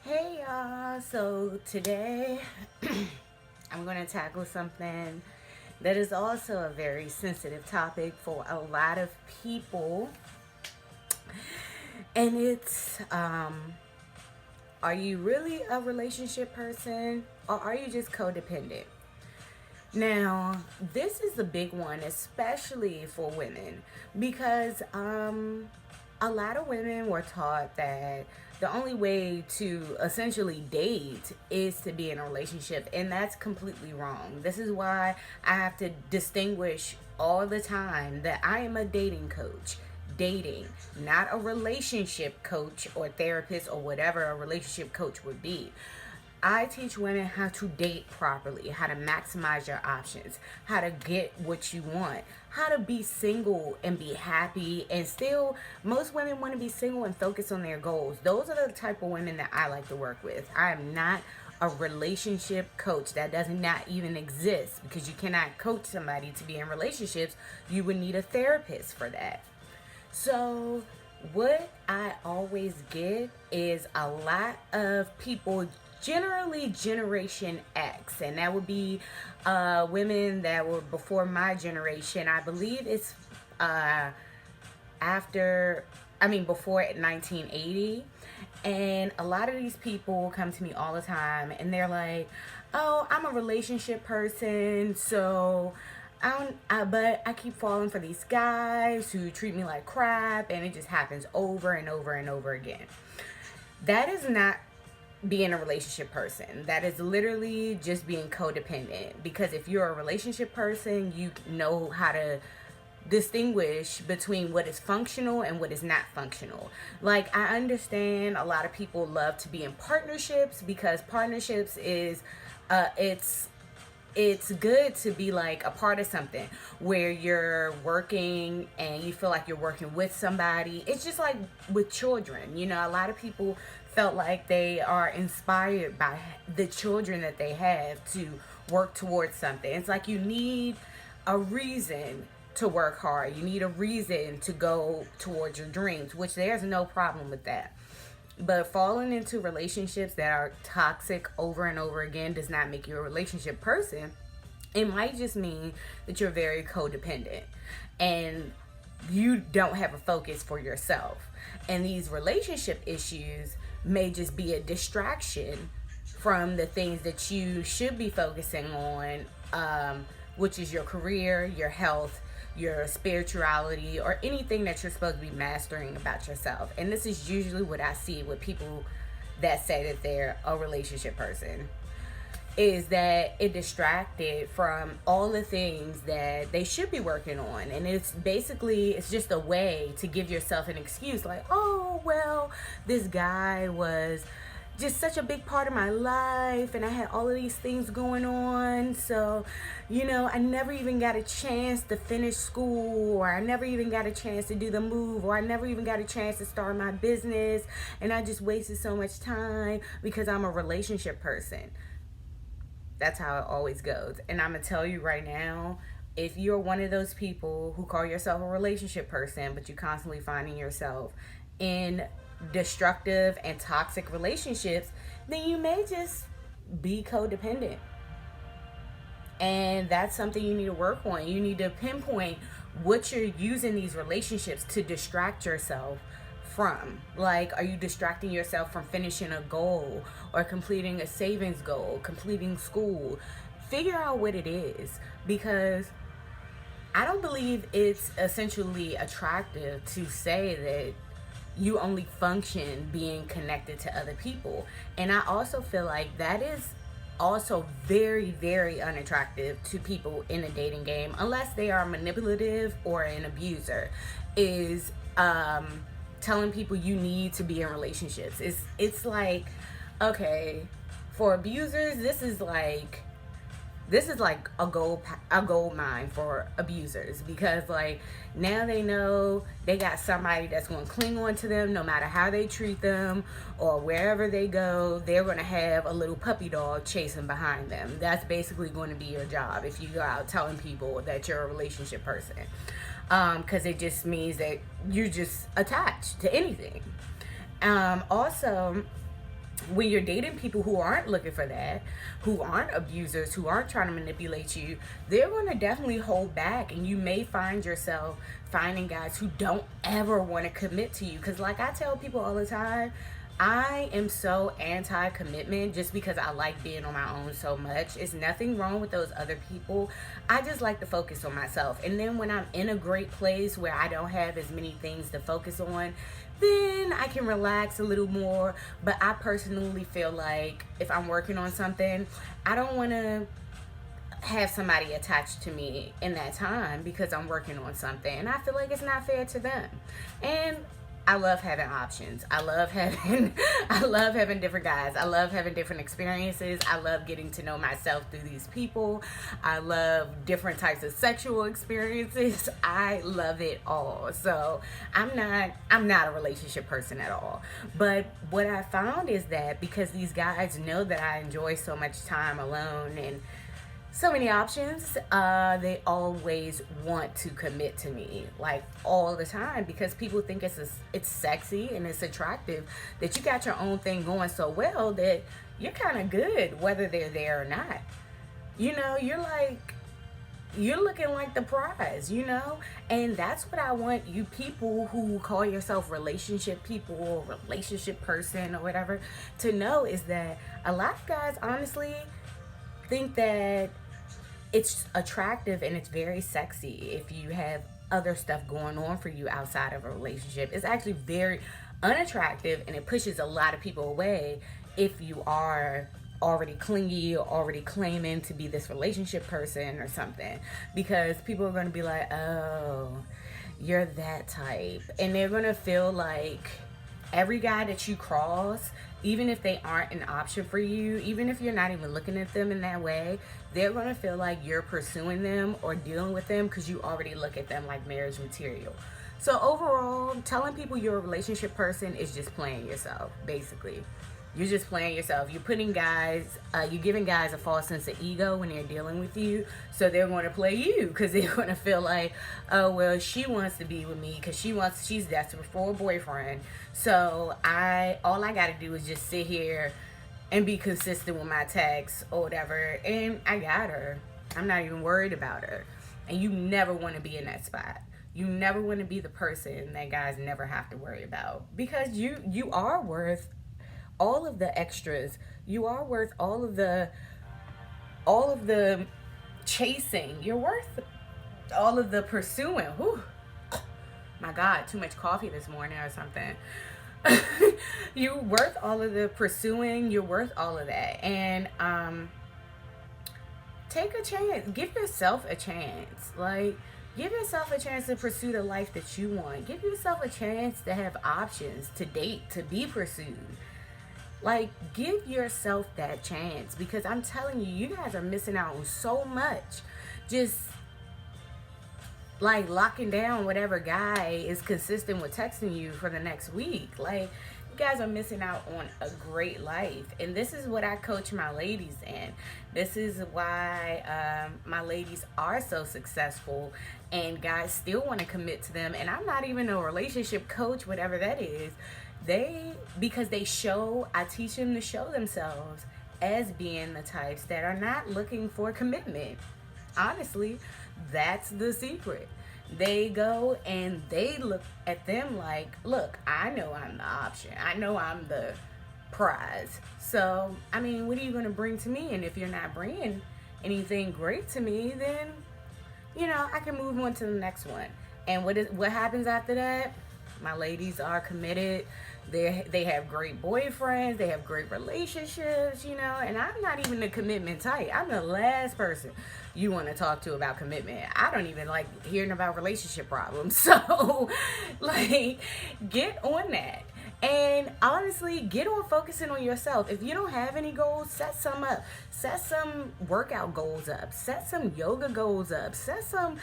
Hey y'all, so today I'm going to tackle something that is also a very sensitive topic for a lot of people, and it's are you really a relationship person or are you just codependent? Now, this is the big one, especially for women, because a lot of women were taught that the only way to essentially date is to be in a relationship, and that's completely wrong. This is why I have to distinguish all the time that I am a dating coach. Dating, not a relationship coach or therapist or whatever a relationship coach would be. I teach women how to date properly, how to maximize your options, how to get what you want, how to be single and be happy. And still, most women want to be single and focus on their goals. Those are the type of women that I like to work with. I am not a relationship coach. That does not even exist, because you cannot coach somebody to be in relationships. You would need a therapist for that. So, what I always get is a lot of people, generally Generation X, and that would be women that were before my generation. I believe it's uh, after, before 1980. And a lot of these people come to me all the time and they're like, oh, I'm a relationship person, so but I keep falling for these guys who treat me like crap, and it just happens over and over and over again. That is not being a relationship person. That is literally just being codependent. Because if you're a relationship person, you know how to distinguish between what is functional and what is not functional. Like, I understand a lot of people love to be in partnerships, because partnerships is it's good to be like a part of something where you're working and you feel like you're working with somebody. It's just like with children. A lot of people felt like they are inspired by the children that they have to work towards something. It's like you need a reason to work hard. You need a reason to go towards your dreams, which there's no problem with that. But falling into relationships that are toxic over and over again does not make you a relationship person. It might just mean that you're very codependent and you don't have a focus for yourself. And these relationship issues may just be a distraction from the things that you should be focusing on, which is your career, your health, your spirituality, or anything that you're supposed to be mastering about yourself. And this is usually what I see with people that say that they're a relationship person, is that it distracted from all the things that they should be working on. And it's just a way to give yourself an excuse, like, oh, well, this guy was just such a big part of my life and I had all of these things going on, so I never even got a chance to finish school, or I never even got a chance to do the move, or I never even got a chance to start my business, and I just wasted so much time because I'm a relationship person. That's how it always goes. And I'm gonna tell you right now, if you're one of those people who call yourself a relationship person, but you're constantly finding yourself in destructive and toxic relationships, then you may just be codependent. And that's something you need to work on. You need to pinpoint what you're using these relationships to distract yourself from. Like, are you distracting yourself from finishing a goal or completing a savings goal, completing school? Figure out what it is, because I don't believe it's essentially attractive to say that you only function being connected to other people. And I also feel like that is also very, very unattractive to people in a dating game, unless they are manipulative or an abuser, is telling people you need to be in relationships. It's like, okay, for abusers, this is like a gold mine for abusers, because like now they know they got somebody that's going to cling on to them no matter how they treat them, or wherever they go they're going to have a little puppy dog chasing behind them. That's basically going to be your job if you go out telling people that you're a relationship person, because it just means that you're just attached to anything. Also, when you're dating people who aren't looking for that, who aren't abusers, who aren't trying to manipulate you, they're going to definitely hold back. And you may find yourself finding guys who don't ever want to commit to you. Because, like I tell people all the time, I am so anti-commitment just because I like being on my own so much. It's nothing wrong with those other people. I just like to focus on myself. And then when I'm in a great place where I don't have as many things to focus on, then I can relax a little more. But I personally feel like if I'm working on something, I don't want to have somebody attached to me in that time because I'm working on something. And I feel like it's not fair to them. And I love having options. I love having different guys. I love having different experiences. I love getting to know myself through these people. I love different types of sexual experiences. I love it all. So I'm not a relationship person at all. But what I found is that because these guys know that I enjoy so much time alone and so many options, they always want to commit to me, like all the time, because people think it's sexy and it's attractive that you got your own thing going so well that you're kind of good whether they're there or not. You're looking like the prize, and that's what I want you people who call yourself relationship people or relationship person or whatever to know, is that a lot of guys honestly think that it's attractive and it's very sexy if you have other stuff going on for you outside of a relationship. It's actually very unattractive, and it pushes a lot of people away if you are already clingy or already claiming to be this relationship person or something, because people are going to be like, oh, you're that type, and they're going to feel like every guy that you cross, even if they aren't an option for you, even if you're not even looking at them in that way, they're going to feel like you're pursuing them or dealing with them because you already look at them like marriage material. So overall, telling people you're a relationship person is just playing yourself, basically. You're just playing yourself. You're putting you're giving guys a false sense of ego when they're dealing with you. So they're going to play you because they're going to feel like, oh, well, she wants to be with me because she's desperate for a boyfriend. So all I got to do is just sit here and be consistent with my texts or whatever. And I got her. I'm not even worried about her. And you never want to be in that spot. You never want to be the person that guys never have to worry about, because you are worth all of the extras. You are worth all of the chasing. You're worth all of the pursuing. Whew. My God, too much coffee this morning or something. You're worth all of the pursuing. You're worth all of that. And take a chance. Give yourself a chance. Give yourself a chance to pursue the life that you want. Give yourself a chance to have options, to date, to be pursued. Give yourself that chance, because I'm telling you, you guys are missing out on so much. Just locking down whatever guy is consistent with texting you for the next week. You guys are missing out on a great life. And this is what I coach my ladies in. This is why my ladies are so successful and guys still want to commit to them. And I'm not even a relationship coach, whatever that is. Because I teach them to show themselves as being the types that are not looking for commitment. Honestly, that's the secret. They go and they look at them like, look, I know I'm the option. I know I'm the prize. So, what are you going to bring to me? And if you're not bringing anything great to me, then, I can move on to the next one. And what happens after that? My ladies are committed. They have great boyfriends. They have great relationships, and I'm not even the commitment type. I'm the last person you want to talk to about commitment. I don't even like hearing about relationship problems. So, get on that. And honestly, get on focusing on yourself. If you don't have any goals, set some up. Set some workout goals up. Set some yoga goals up. Set some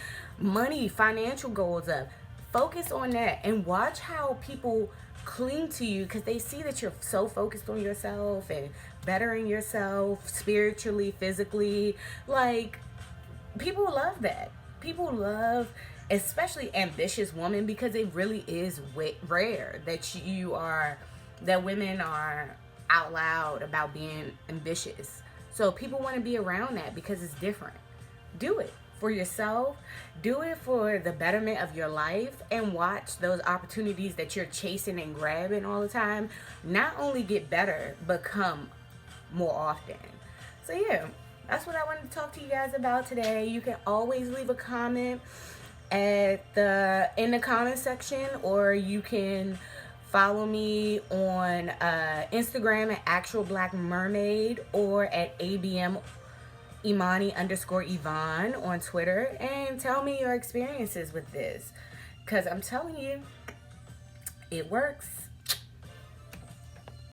financial goals up. Focus on that and watch how people cling to you, because they see that you're so focused on yourself and bettering yourself spiritually, physically. People love that. People love especially ambitious women, because it really is rare that women are out loud about being ambitious. So people want to be around that because it's different. Do it for yourself, do it for the betterment of your life, and watch those opportunities that you're chasing and grabbing all the time not only get better, but come more often. So, yeah, that's what I wanted to talk to you guys about today. You can always leave a comment in the comment section, or you can follow me on Instagram at Actual Black Mermaid, or at ABM Imani _ Yvonne on Twitter, and tell me your experiences with this, because I'm telling you, it works.